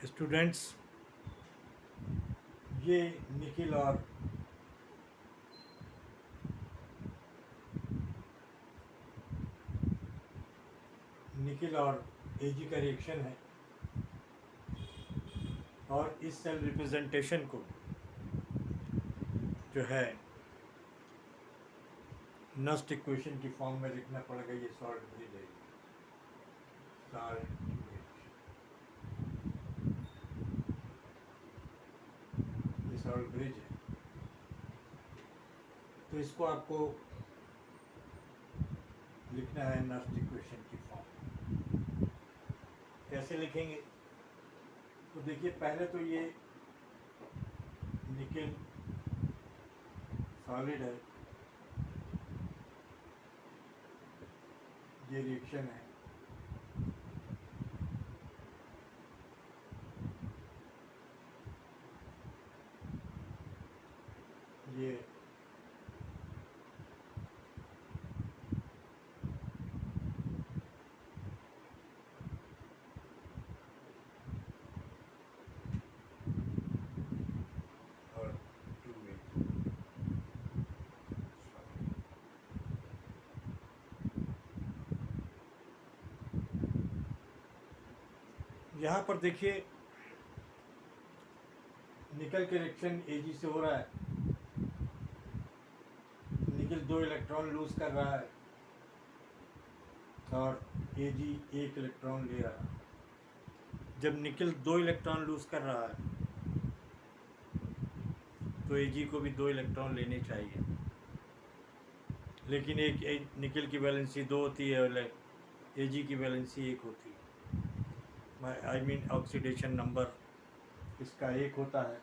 Students, ये निखिल और एजी का रिएक्शन है और इस सेल रिप्रेजेंटेशन को जो है नस्ट इक्वेशन की फॉर्म में लिखना पड़ेगा। ये सॉल्ट ब्रिज है, सॉल्ट ब्रिज, ये सॉल्ट ब्रिज है। तो इसको आपको लिखना है नस्ट इक्वेशन की फॉर्म। कैसे लिखेंगे? तो देखिए, पहले तो ये निकेल सॉलिड है, ये रिएक्शन है। ये और टू वे यहाँ पर देखिए, निकल के रिएक्शन एजी से हो रहा है। निकल 2 इलेक्ट्रॉन लूज कर रहा है और एजी 1 इलेक्ट्रॉन ले रहा है। जब निकल 2 इलेक्ट्रॉन लूज कर रहा है तो एजी को भी 2 इलेक्ट्रॉन लेने चाहिए, लेकिन एक निकल की वैलेंसी 2 होती है और एजी की वैलेंसी 1 होती है। आई मीन ऑक्सीडेशन नंबर इसका 1 होता है,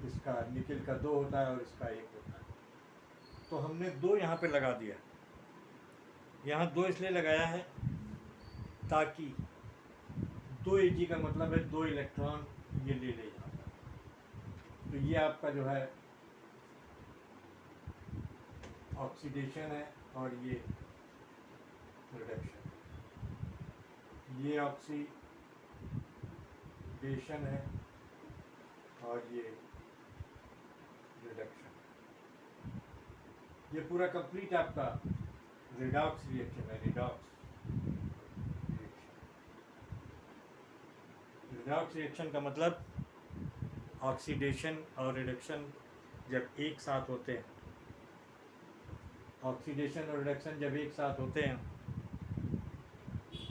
इसका निकल का 2 होता है और इसका 1 होता है। तो हमने 2 यहाँ पे लगा दिया। यहाँ 2 इसलिए लगाया है ताकि 2 एजी का मतलब है 2 इलेक्ट्रॉन ये ले ले जाता है। तो ये आपका जो है ऑक्सीडेशन है और ये रिडक्शन। ये ऑक्सीडेशन है और ये रिडक्शन। ये पूरा कंप्लीट आपका रिडॉक्स रिएक्शन है। रिडॉक्स रिएक्शन का मतलब ऑक्सीडेशन और रिडक्शन जब एक साथ होते हैं, ऑक्सीडेशन और रिडक्शन जब एक साथ होते हैं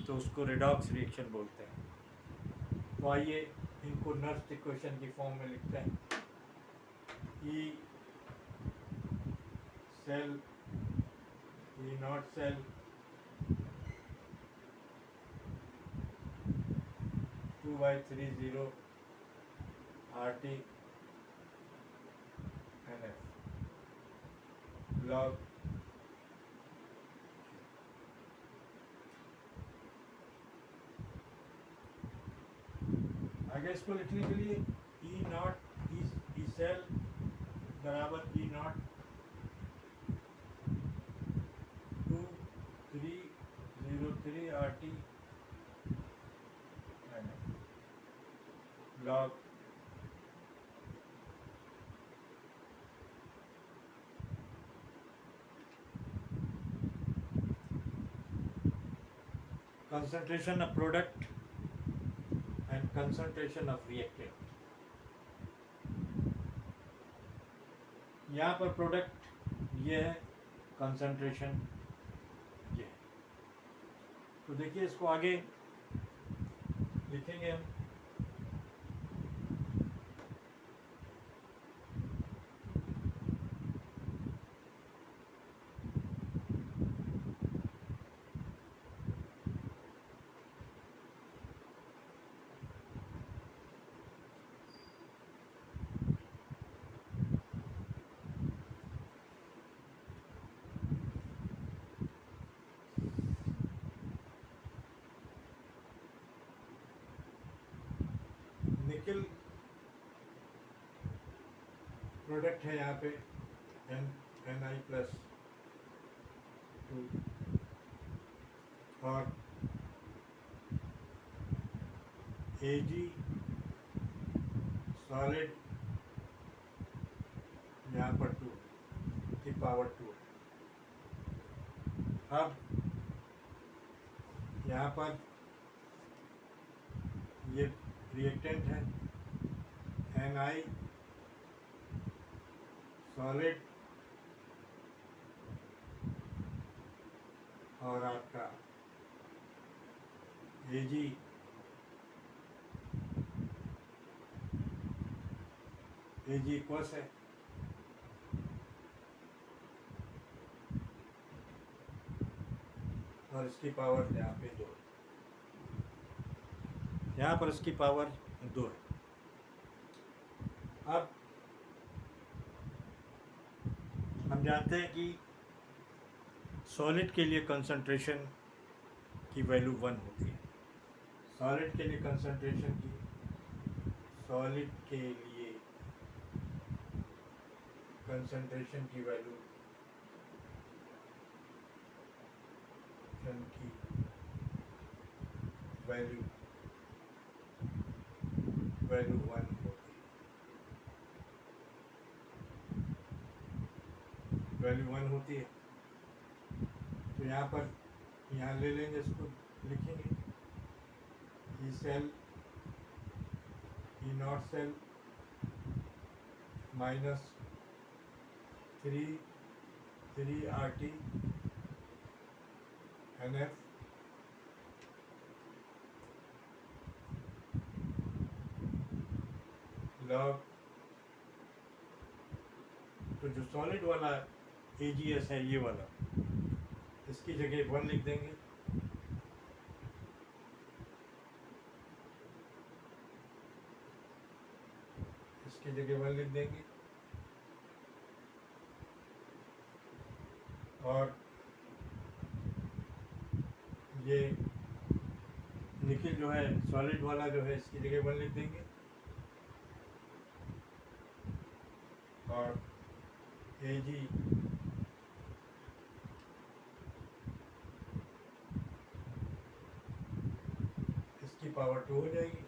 तो उसको रिडॉक्स रिएक्शन बोलते हैं। तो आइए इनको नस्ट इक्वेशन की फॉर्म में लिखते हैं। E cell, E naught cell, two by 3 0 RT NF log आगे इसको लिखने के लिए ई नॉट ई सेल बराबर ई not 2303 RT log concentration of product and concentration of reactant। यहाँ पर प्रोडक्ट ये है, कंसंट्रेशन ये है। तो देखिए, इसको आगे लिखेंगे हम। निकल प्रोडक्ट है यहाँ पे Ni+2 और Ag सॉलिड यहाँ पर 2 की पावर 2 है। अब यहाँ पर ये रिएक्टेंट है Ni सॉलिड और आपका Ag इक्वल्स है और इसकी पावर यहाँ पे 2 है, यहाँ पर इसकी पावर 2 है। अब हम जानते हैं कि सॉलिड के लिए कंसंट्रेशन की वैल्यू 1 होती है। सॉलिड के लिए कंसंट्रेशन की वैल्यू वैल्यू 1 होती है। वैल्यू 1 होती है तो यहाँ पर ले लेंगे, इसको लिखेंगे E cell E naught cell minus 3 RT NF log. तो जो सॉलिड वाला AgS है ये वाला, इसकी जगह 1 लिख देंगे। इसकी जगह 1 लिख देंगे और ये निकिल जो है सॉलिड वाला जो है इसकी जगह 1 लिख देंगे और Ag इसकी पावर 2 हो जाएगी।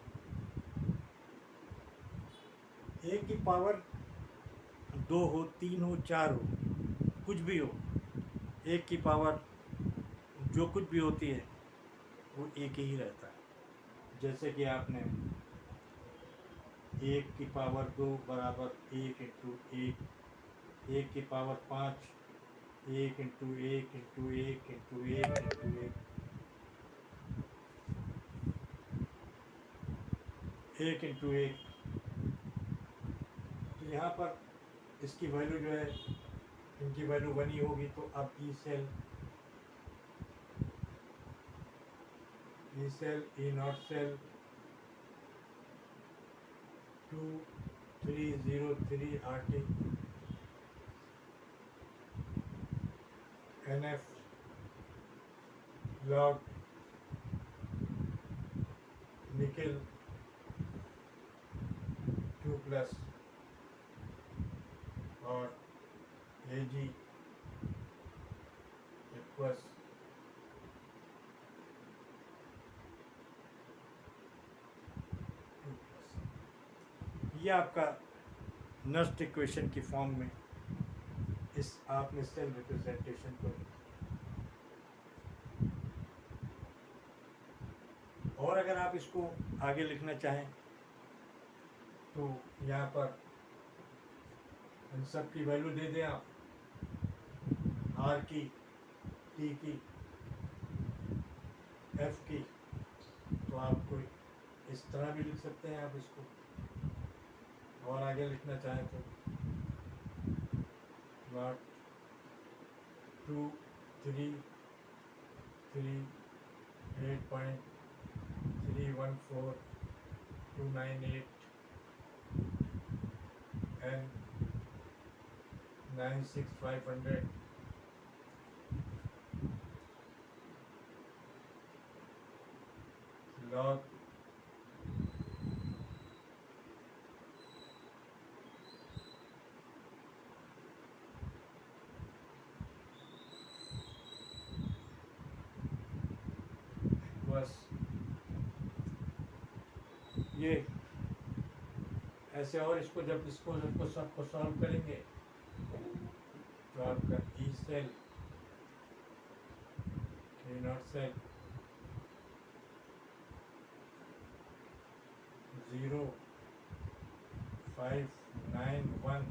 एक की पावर 2 हो, 3 हो, 4 हो, कुछ भी हो, एक की पावर जो कुछ भी होती है वो एक ही रहता है। जैसे कि आपने 1 की पावर 2 बराबर 1 इंटू 1, 1 की power 5, 1 into 1 into 1 into 1 into 1 into 1। तो यहाँ पर इसकी वैल्यू जो है, इनकी वैल्यू 1 ही होगी। तो अब E cell E naught cell 2303 RT NF log nickel 2 plus और Ag इक्वल्स ये आपका नस्ट इक्वेशन की फॉर्म में इस आपने सेल रिप्रेजेंटेशन को, और अगर आप इसको आगे लिखना चाहें तो यहाँ पर इन सब की वैल्यू दे दें आप, R की, T की, F की। तो आप कोई इस तरह भी लिख सकते हैं आप इसको, और आगे लिखना चाहें तो 2 3 3 8.314 298 and 96500 log was ये ऐसे, और इसको जब सबको सॉल्व करेंगे तो आपका ई सेल, के नॉट सेल 0591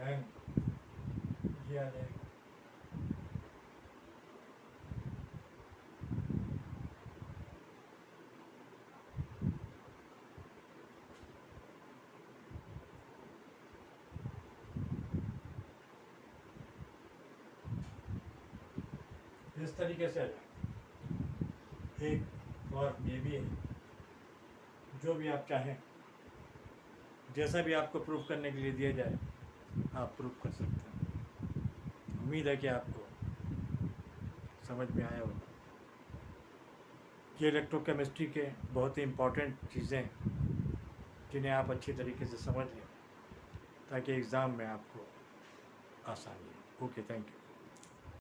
एन ये आ जाएगा। इस तरीके से एक और ये भी है, जो भी आप चाहें, जैसा भी आपको प्रूफ करने के लिए दिया जाए आप प्रूफ कर सकते हैं। उम्मीद है कि आपको समझ में आया होगा। ये इलेक्ट्रोकेमिस्ट्री के बहुत ही इम्पोर्टेंट चीज़ें जिन्हें आप अच्छी तरीके से समझ लें ताकि एग्ज़ाम में आपको आसानी हो। Okay, thank you.